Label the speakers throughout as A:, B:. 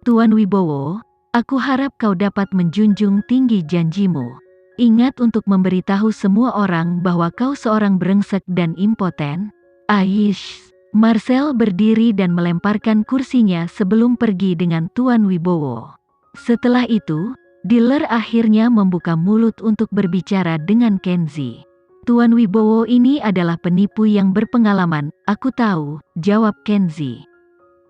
A: Tuan Wibowo, aku harap kau dapat menjunjung tinggi janjimu. Ingat untuk memberitahu semua orang bahwa kau seorang brengsek dan impoten. Aish. Marcel berdiri dan melemparkan kursinya sebelum pergi dengan Tuan Wibowo. Setelah itu, dealer akhirnya membuka mulut untuk berbicara dengan Kenzi. Tuan Wibowo ini adalah penipu yang berpengalaman, aku tahu, jawab Kenzi.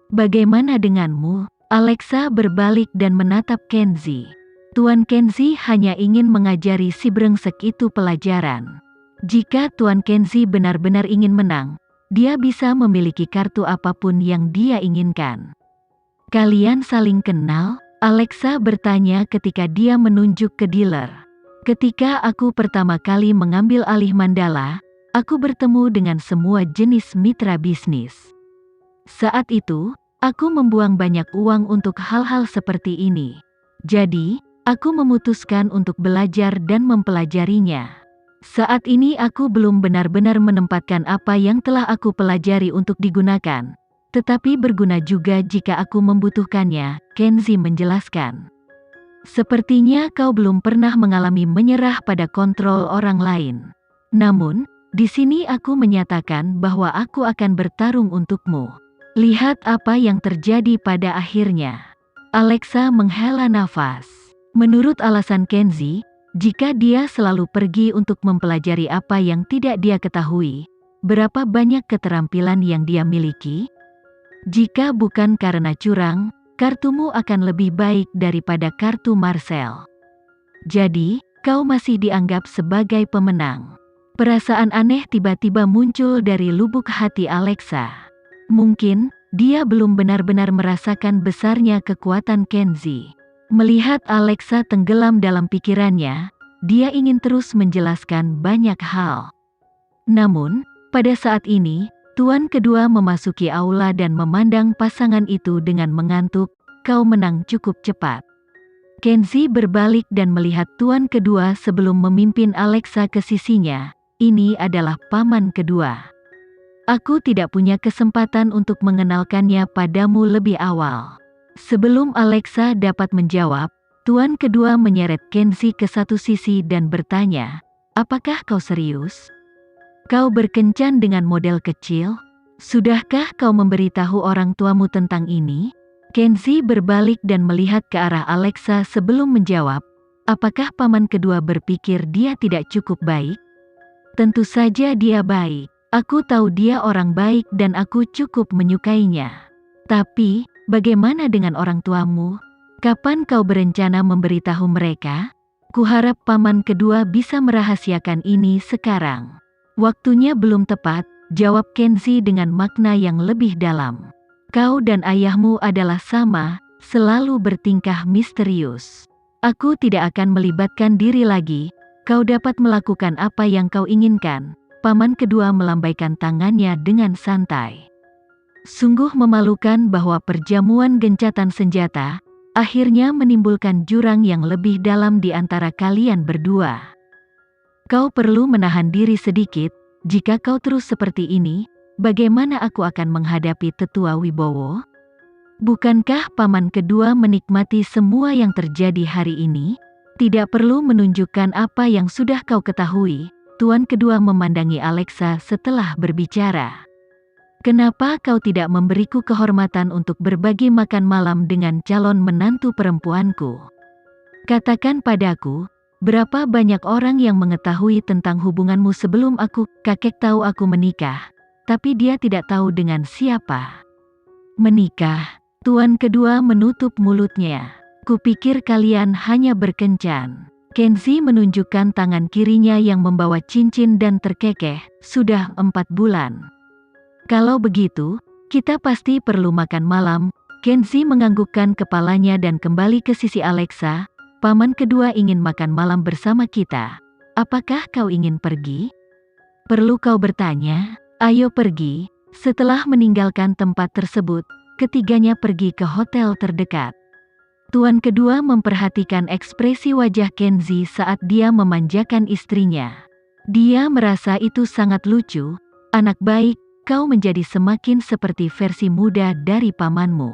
A: Bagaimana denganmu? Alexa berbalik dan menatap Kenzi. Tuan Kenzi hanya ingin mengajari si brengsek itu pelajaran. Jika Tuan Kenzi benar-benar ingin menang, dia bisa memiliki kartu apapun yang dia inginkan. Kalian saling kenal? Alexa bertanya ketika dia menunjuk ke dealer. Ketika aku pertama kali mengambil alih Mandala, aku bertemu dengan semua jenis mitra bisnis. Saat itu, aku membuang banyak uang untuk hal-hal seperti ini. Jadi, aku memutuskan untuk belajar dan mempelajarinya. Saat ini aku belum benar-benar menempatkan apa yang telah aku pelajari untuk digunakan, tetapi berguna juga jika aku membutuhkannya, Kenzi menjelaskan. Sepertinya kau belum pernah mengalami menyerah pada kontrol orang lain. Namun, di sini aku menyatakan bahwa aku akan bertarung untukmu. Lihat apa yang terjadi pada akhirnya. Alexa menghela nafas. Menurut alasan Kenzi, jika dia selalu pergi untuk mempelajari apa yang tidak dia ketahui, berapa banyak keterampilan yang dia miliki? Jika bukan karena curang, kartumu akan lebih baik daripada kartu Marcel. Jadi, kau masih dianggap sebagai pemenang. Perasaan aneh tiba-tiba muncul dari lubuk hati Alexa. Mungkin, dia belum benar-benar merasakan besarnya kekuatan Kenzi. Melihat Alexa tenggelam dalam pikirannya, dia ingin terus menjelaskan banyak hal. Namun, pada saat ini, Tuan kedua memasuki aula dan memandang pasangan itu dengan mengantuk, kau menang cukup cepat. Kenzi berbalik dan melihat Tuan kedua sebelum memimpin Alexa ke sisinya, ini adalah paman kedua. Aku tidak punya kesempatan untuk mengenalkannya padamu lebih awal. Sebelum Alexa dapat menjawab, Tuan kedua menyeret Kenzi ke satu sisi dan bertanya, apakah kau serius? Kau berkencan dengan model kecil? Sudahkah kau memberitahu orang tuamu tentang ini? Kenzi berbalik dan melihat ke arah Alexa sebelum menjawab, apakah paman kedua berpikir dia tidak cukup baik? Tentu saja dia baik. Aku tahu dia orang baik dan aku cukup menyukainya. Tapi, bagaimana dengan orang tuamu? Kapan kau berencana memberitahu mereka? Kuharap paman kedua bisa merahasiakan ini sekarang. Waktunya belum tepat, jawab Kenzi dengan makna yang lebih dalam. Kau dan ayahmu adalah sama, selalu bertingkah misterius. Aku tidak akan melibatkan diri lagi, kau dapat melakukan apa yang kau inginkan. Paman kedua melambaikan tangannya dengan santai. Sungguh memalukan bahwa perjamuan gencatan senjata akhirnya menimbulkan jurang yang lebih dalam di antara kalian berdua. Kau perlu menahan diri sedikit, jika kau terus seperti ini, bagaimana aku akan menghadapi tetua Wibowo? Bukankah paman kedua menikmati semua yang terjadi hari ini? Tidak perlu menunjukkan apa yang sudah kau ketahui, Tuan kedua memandangi Alexa setelah berbicara. Kenapa kau tidak memberiku kehormatan untuk berbagi makan malam dengan calon menantu perempuanku? Katakan padaku, berapa banyak orang yang mengetahui tentang hubunganmu sebelum kakek tahu aku menikah, tapi dia tidak tahu dengan siapa. Menikah? Tuan kedua menutup mulutnya. Kupikir kalian hanya berkencan. Kenzi menunjukkan tangan kirinya yang membawa cincin dan terkekeh, sudah 4 bulan. Kalau begitu, kita pasti perlu makan malam. Kenzi menganggukkan kepalanya dan kembali ke sisi Alexa. Paman kedua ingin makan malam bersama kita. Apakah kau ingin pergi? Perlu kau bertanya? Ayo pergi. Setelah meninggalkan tempat tersebut, ketiganya pergi ke hotel terdekat. Tuan kedua memperhatikan ekspresi wajah Kenzi saat dia memanjakan istrinya. Dia merasa itu sangat lucu. Anak baik, kau menjadi semakin seperti versi muda dari pamanmu.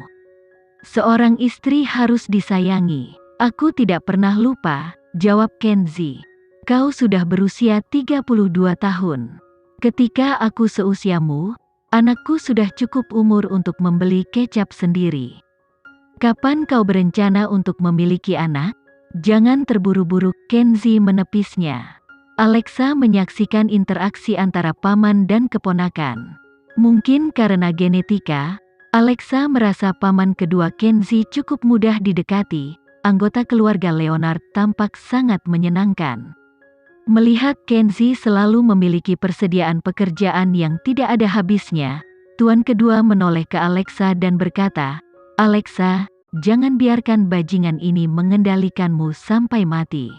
A: Seorang istri harus disayangi. Aku tidak pernah lupa, jawab Kenzi. Kau sudah berusia 32 tahun. Ketika aku seusiamu, anakku sudah cukup umur untuk membeli kecap sendiri. Kapan kau berencana untuk memiliki anak? Jangan terburu-buru, Kenzi menepisnya. Alexa menyaksikan interaksi antara paman dan keponakan. Mungkin karena genetika, Alexa merasa paman kedua Kenzi cukup mudah didekati. Anggota keluarga Leonard tampak sangat menyenangkan. Melihat Kenzi selalu memiliki persediaan pekerjaan yang tidak ada habisnya, tuan kedua menoleh ke Alexa dan berkata, "Alexa, jangan biarkan bajingan ini mengendalikanmu sampai mati.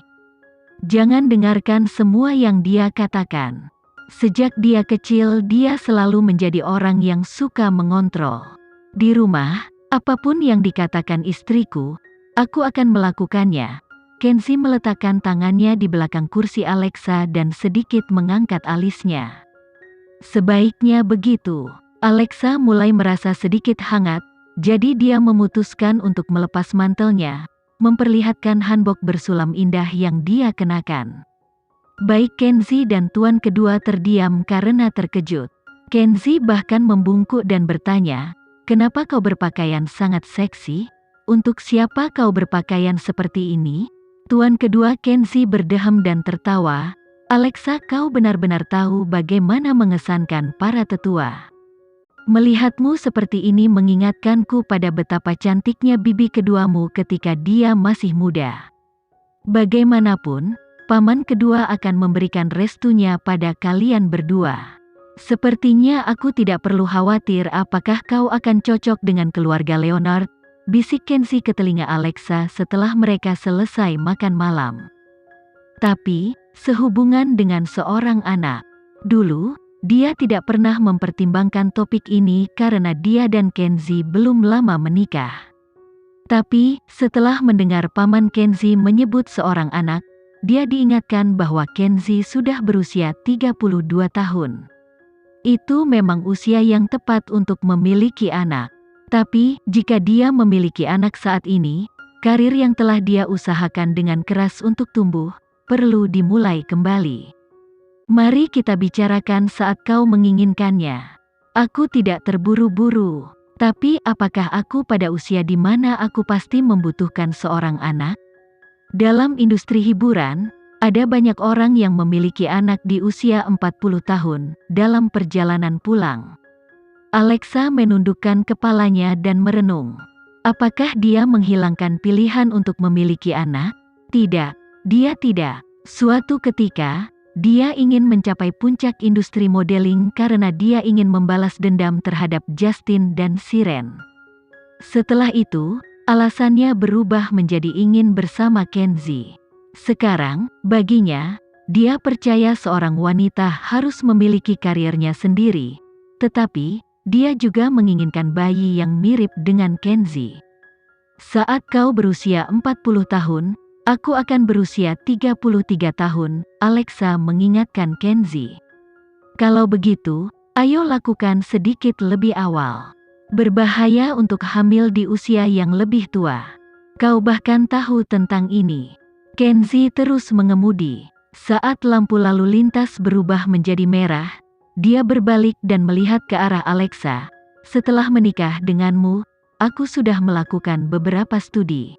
A: Jangan dengarkan semua yang dia katakan. Sejak dia kecil dia selalu menjadi orang yang suka mengontrol. Di rumah, apapun yang dikatakan istriku, aku akan melakukannya." Kenzi meletakkan tangannya di belakang kursi Alexa dan sedikit mengangkat alisnya. Sebaiknya begitu. Alexa mulai merasa sedikit hangat, jadi dia memutuskan untuk melepas mantelnya, memperlihatkan hanbok bersulam indah yang dia kenakan. Baik Kenzi dan tuan kedua terdiam karena terkejut. Kenzi bahkan membungkuk dan bertanya, "Kenapa kau berpakaian sangat seksi? Untuk siapa kau berpakaian seperti ini?" Tuan kedua Kenzi berdeham dan tertawa, "Alexa, kau benar-benar tahu bagaimana mengesankan para tetua. Melihatmu seperti ini mengingatkanku pada betapa cantiknya bibi keduamu ketika dia masih muda. Bagaimanapun, paman kedua akan memberikan restunya pada kalian berdua. Sepertinya aku tidak perlu khawatir apakah kau akan cocok dengan keluarga Leonard," bisik Kenzi ke telinga Alexa setelah mereka selesai makan malam. Tapi, sehubungan dengan seorang anak. Dulu, dia tidak pernah mempertimbangkan topik ini karena dia dan Kenzi belum lama menikah. Tapi, setelah mendengar paman Kenzi menyebut seorang anak, dia diingatkan bahwa Kenzi sudah berusia 32 tahun. Itu memang usia yang tepat untuk memiliki anak. Tapi, jika dia memiliki anak saat ini, karir yang telah dia usahakan dengan keras untuk tumbuh, perlu dimulai kembali. Mari kita bicarakan saat kau menginginkannya. Aku tidak terburu-buru. Tapi apakah aku pada usia di mana aku pasti membutuhkan seorang anak? Dalam industri hiburan, ada banyak orang yang memiliki anak di usia 40 tahun dalam perjalanan pulang. Alexa menundukkan kepalanya dan merenung. Apakah dia menghilangkan pilihan untuk memiliki anak? Tidak, dia tidak. Suatu ketika, dia ingin mencapai puncak industri modeling karena dia ingin membalas dendam terhadap Justin dan Siren. Setelah itu, alasannya berubah menjadi ingin bersama Kenzi. Sekarang, baginya, dia percaya seorang wanita harus memiliki karirnya sendiri, tetapi dia juga menginginkan bayi yang mirip dengan Kenzi. Saat kau berusia 40 tahun, aku akan berusia 33 tahun, Alexa mengingatkan Kenzi. Kalau begitu, ayo lakukan sedikit lebih awal. Berbahaya untuk hamil di usia yang lebih tua. Kau bahkan tahu tentang ini. Kenzi terus mengemudi. Saat lampu lalu lintas berubah menjadi merah, dia berbalik dan melihat ke arah Alexa. "Setelah menikah denganmu, aku sudah melakukan beberapa studi.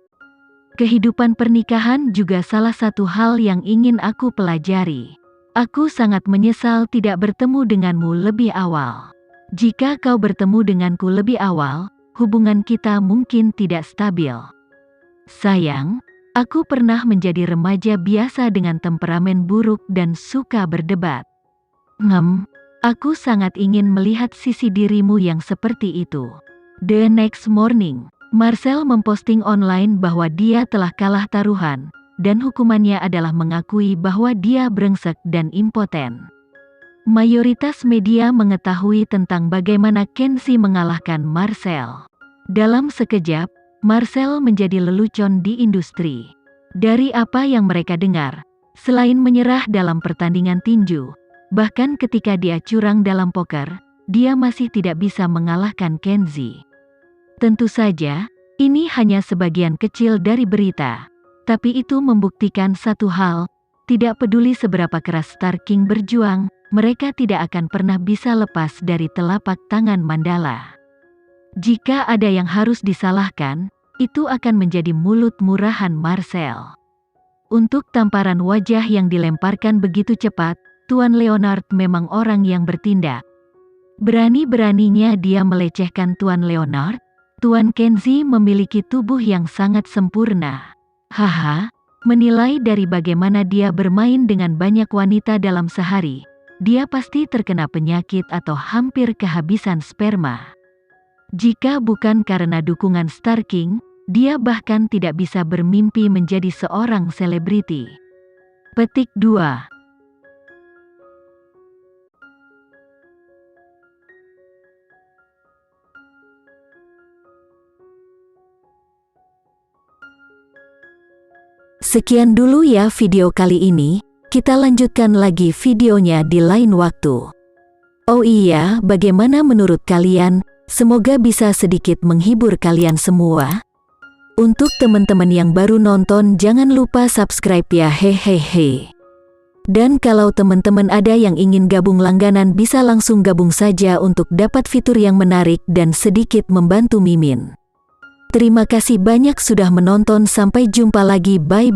A: Kehidupan pernikahan juga salah satu hal yang ingin aku pelajari. Aku sangat menyesal tidak bertemu denganmu lebih awal. Jika kau bertemu denganku lebih awal, hubungan kita mungkin tidak stabil. Sayang, aku pernah menjadi remaja biasa dengan temperamen buruk dan suka berdebat. Aku sangat ingin melihat sisi dirimu yang seperti itu." The next morning, Marcel memposting online bahwa dia telah kalah taruhan, dan hukumannya adalah mengakui bahwa dia brengsek dan impoten. Mayoritas media mengetahui tentang bagaimana Kenzi mengalahkan Marcel. Dalam sekejap, Marcel menjadi lelucon di industri. Dari apa yang mereka dengar, selain menyerah dalam pertandingan tinju, bahkan ketika dia curang dalam poker, dia masih tidak bisa mengalahkan Kenzi. Tentu saja, Ini hanya sebagian kecil dari berita. Tapi itu membuktikan satu hal, tidak peduli seberapa keras Star King berjuang, mereka tidak akan pernah bisa lepas dari telapak tangan Mandala. Jika ada yang harus disalahkan, itu akan menjadi mulut murahan Marcel. Untuk tamparan wajah yang dilemparkan begitu cepat, Tuan Leonard memang orang yang bertindak. Berani-beraninya dia melecehkan Tuan Leonard. Tuan Kenzi memiliki tubuh yang sangat sempurna. Haha, menilai dari bagaimana dia bermain dengan banyak wanita dalam sehari, dia pasti terkena penyakit atau hampir kehabisan sperma. Jika bukan karena dukungan Star King, dia bahkan tidak bisa bermimpi menjadi seorang selebriti. Petik 2. Sekian dulu ya video kali ini, kita lanjutkan lagi videonya di lain waktu. Oh iya, bagaimana menurut kalian? Semoga bisa sedikit menghibur kalian semua. Untuk teman-teman yang baru nonton, jangan lupa subscribe ya, hehehe. Dan kalau teman-teman ada yang ingin gabung langganan, bisa langsung gabung saja untuk dapat fitur yang menarik dan sedikit membantu Mimin. Terima kasih banyak sudah menonton, sampai jumpa lagi, bye.